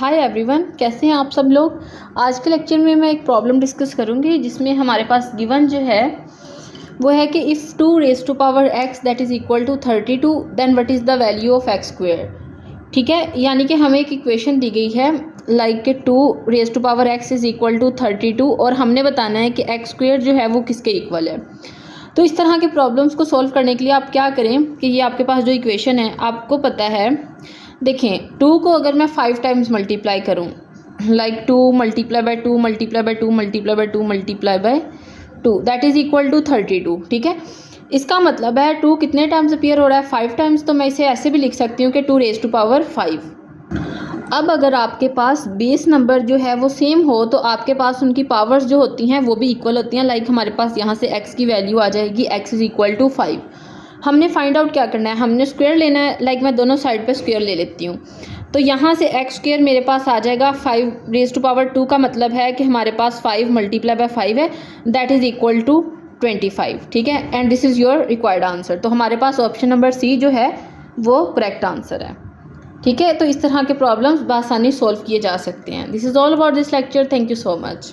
Hi everyone, कैसे हैं आप सब लोग। आज के लेक्चर में मैं एक प्रॉब्लम डिस्कस करूंगी जिसमें हमारे पास गिवन जो है वो है कि if 2 raise to power x that is equal to 32 then what is the value of x square. ठीक है, यानी कि हमें एक इक्वेशन दी गई है लाइक कि 2 raise to power x is equal to 32 और हमने बताना है कि x स्क्वायर जो है वो किसके इक्वल है। तो इस तरह के प्रॉब्लम्स को सॉल्व करने के लिए आप क्या करें कि ये आपके पास जो इक्वेशन है आपको पता है, देखें 2 को अगर मैं 5 टाइम्स मल्टीप्लाई करूं like 2 multiply by 2 multiply by 2 multiply by 2 multiply by 2 that is equal to 32। ठीक है, इसका मतलब है 2 कितने टाइम्स अपीयर हो रहा है, 5 टाइम्स। तो मैं इसे ऐसे भी लिख सकती हूँ कि 2 रेज़ टू पावर 5। अब अगर आपके पास बेस नंबर जो है वो सेम हो तो आपके पास उनकी पावर्स जो होती हैं वो भी इक्वल होती हैं। लाइक हमारे पास यहाँ से x की वैल्यू आ जाएगी, x इज़ इक्वल टू 5। हमने फाइंड आउट क्या करना है, हमने स्क्वायर लेना है। लाइक मैं दोनों साइड पे स्क्वायर ले लेती हूँ, तो यहाँ से x स्क्वायर मेरे पास आ जाएगा 5 रेज़ टू पावर 2 का मतलब है कि हमारे पास 5 मल्टीप्लाई बाय 5 है दैट इज़ इक्वल टू 25। ठीक है, and this is your required answer. तो हमारे पास ऑप्शन नंबर सी जो है वो करेक्ट आंसर है। ठीक है, तो इस तरह के प्रॉब्लम्स बआसानी सॉल्व किए जा सकते हैं। This is all about this lecture. Thank you so much.